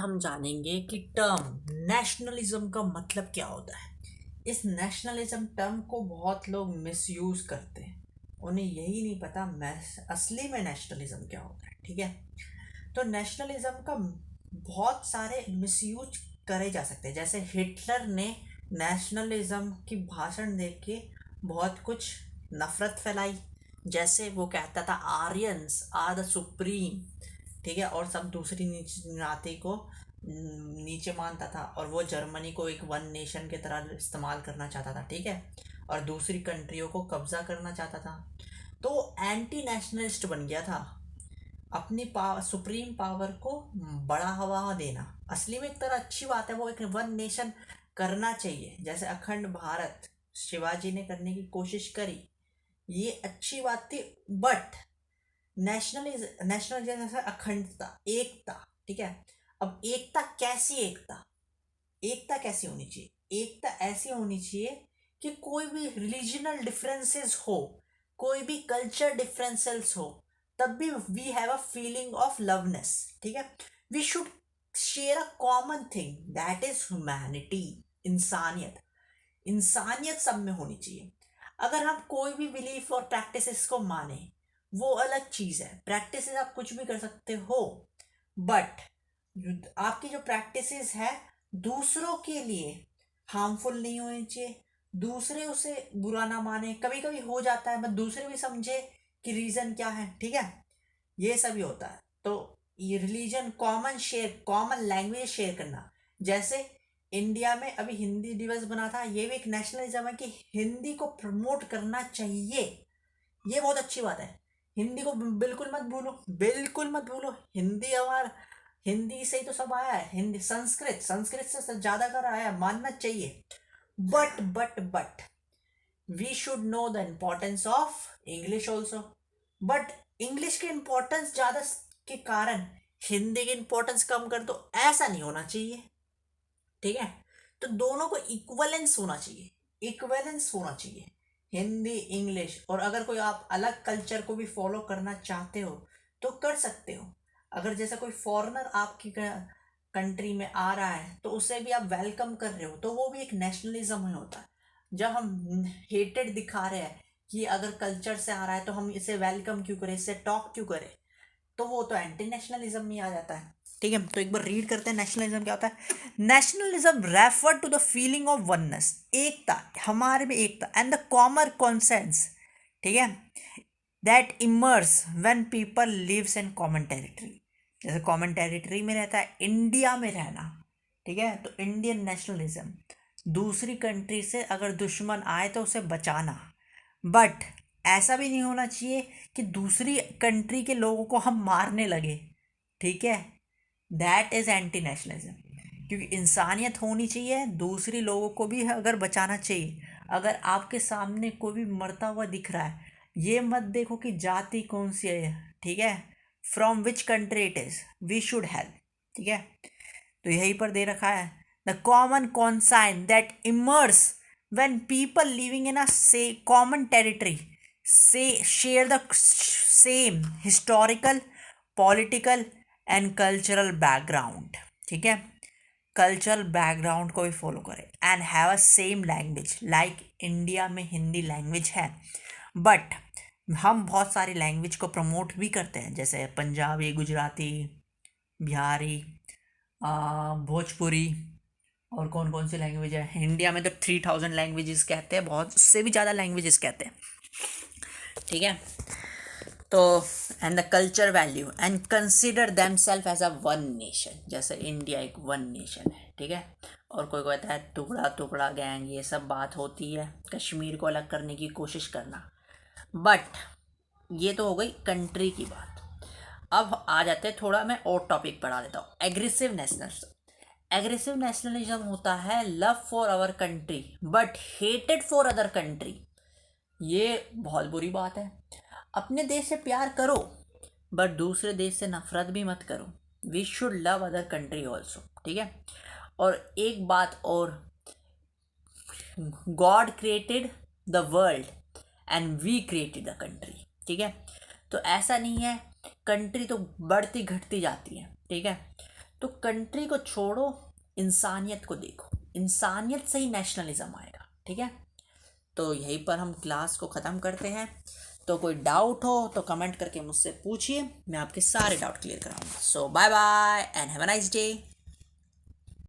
हम जानेंगे कि टर्म नेशनलिज्म का मतलब क्या होता है। इस नेशनलिज्म टर्म को बहुत लोग मिसयूज करते हैं। उन्हें यही नहीं पता असली में नेशनलिज्म क्या होता है। ठीक है, तो नेशनलिज्म का बहुत सारे मिसयूज करे जा सकते हैं। जैसे हिटलर ने नेशनलिज्म की भाषण दे के बहुत कुछ नफरत फैलाई। जैसे वो कहता था आर्यंस आर द सुप्रीम, ठीक है, और सब दूसरी जाति को नीचे मानता था, और वो जर्मनी को एक वन नेशन की तरह इस्तेमाल करना चाहता था। ठीक है, और दूसरी कंट्रियों को कब्जा करना चाहता था। तो एंटी नेशनलिस्ट बन गया था। अपनी सुप्रीम पावर को बढ़ावा देना असली में एक तरह अच्छी बात है। वो एक वन नेशन करना चाहिए, जैसे अखंड भारत शिवाजी ने करने की कोशिश करी, ये अच्छी बात थी। बट नेशनल जैसे अखंडता, एकता, ठीक है। अब एकता कैसी एकता, एकता कैसी होनी चाहिए? एकता ऐसी होनी चाहिए कि कोई भी रिलीजनल डिफरेंसेस हो, कोई भी कल्चर डिफरेंसेस हो, तब भी we have a feeling of loveness. ठीक है, we should share a common thing that is humanity, इंसानियत। इंसानियत सब में होनी चाहिए। अगर हम कोई भी बिलीफ और प्रैक्टिसेस को माने, वो अलग चीज है। प्रैक्टिसेस आप कुछ भी कर सकते हो, बट आपकी जो प्रैक्टिसेस है दूसरों के लिए हार्मफुल नहीं होनी चाहिए। दूसरे उसे बुरा ना माने, कभी कभी हो जाता है, बट दूसरे भी समझे कि रीजन क्या है। ठीक है, ये सभी होता है। तो ये religion, common share, common language share करना। जैसे इंडिया में अभी हिंदी दिवस बना था, ये भी एक नेशनलिज्म है कि हिंदी को प्रमोट करना चाहिए। ये बहुत अच्छी बात है। हिंदी को बिल्कुल मत भूलो, बिल्कुल मत भूलो। हिंदी हमारा, हिंदी से ही तो सब आया है। हिंदी, संस्कृत, संस्कृत से ज्यादा कर आया है, मानना चाहिए। But we should know the importance of English also. But English की इम्पोर्टेंस ज्यादा के कारण हिंदी की इम्पोर्टेंस कम कर दो, ऐसा नहीं होना चाहिए। ठीक है, तो दोनों को इक्वलेंस होना चाहिए, इक्वलेंस होना चाहिए, हिंदी इंग्लिश। और अगर कोई आप अलग कल्चर को भी फॉलो करना चाहते हो तो कर सकते हो। अगर जैसे कोई फॉरेनर आपकी कंट्री में आ रहा है तो उसे भी आप वेलकम कर रहे हो, तो वो भी एक नेशनलिज्म ही होता है। जब हम हेटेड दिखा रहे हैं कि अगर कल्चर से आ रहा है तो हम इसे वेलकम क्यों करें, इससे टॉक क्यों करें, तो वो तो एंटी नेशनलिज्म में आ जाता है। ठीक है, तो एक बार रीड करते हैं नेशनलिज्म क्या होता है। Nationalism refer to the feeling of oneness, एकता, हमारे में एकता, एंड द कॉमन कॉन्सेंस, ठीक है, that emerges when people lives in common territory. जैसे कॉमन टेरिटरी में रहता है, इंडिया में रहना। ठीक है, तो इंडियन नेशनलिज्म, दूसरी कंट्री से अगर दुश्मन आए तो उसे बचाना। बट ऐसा भी नहीं होना चाहिए कि दूसरी कंट्री के लोगों को हम मारने लगे। ठीक है, दैट इज एंटी नेशनलिज्म। क्योंकि इंसानियत होनी चाहिए, दूसरी लोगों को भी अगर बचाना चाहिए। अगर आपके सामने कोई भी मरता हुआ दिख रहा है, ये मत देखो कि जाति कौन सी है। ठीक है, from which country it is, we should help. ठीक है, तो यहीं पर दे रखा है, the common conscience that emerges when people living in a say common territory say share the same historical, political and cultural background। ठीक है, कल्चरल बैकग्राउंड को भी फॉलो करें and have a same language. Like India में Hindi language है, but हम बहुत सारी लैंग्वेज को प्रमोट भी करते हैं, जैसे पंजाबी, गुजराती, बिहारी, भोजपुरी, और कौन कौन सी लैंग्वेज है। इंडिया में तो 3000 लैंग्वेजेस कहते हैं, बहुत उससे भी ज़्यादा लैंग्वेजेस कहते हैं। ठीक है, तो and the culture value and consider them self as a one nation. जैसे इंडिया एक वन नेशन है। ठीक है, और कोई कहता है टुकड़ा टुकड़ा गैंग, ये सब बात होती है, कश्मीर को अलग करने की कोशिश करना। बट ये तो हो गई कंट्री की बात। अब आ जाते हैं, थोड़ा मैं और टॉपिक पढ़ा देता हूँ। Aggressive nationalism. एग्रेसिव नेशनलिज्म होता है love for our country but hated for other country. ये बहुत बुरी बात है। अपने देश से प्यार करो बट दूसरे देश से नफरत भी मत करो। We should love other country also. ठीक है, और एक बात और, God created the world and we created the country. ठीक है, तो ऐसा नहीं है, कंट्री तो बढ़ती घटती जाती है। ठीक है, तो कंट्री को छोड़ो, इंसानियत को देखो, इंसानियत से ही नेशनलिज्म आएगा। ठीक है, तो यहीं पर हम क्लास को ख़त्म करते हैं। तो कोई डाउट हो तो कमेंट करके मुझसे पूछिए, मैं आपके सारे डाउट क्लियर कराऊंगा। So bye bye and have a nice day.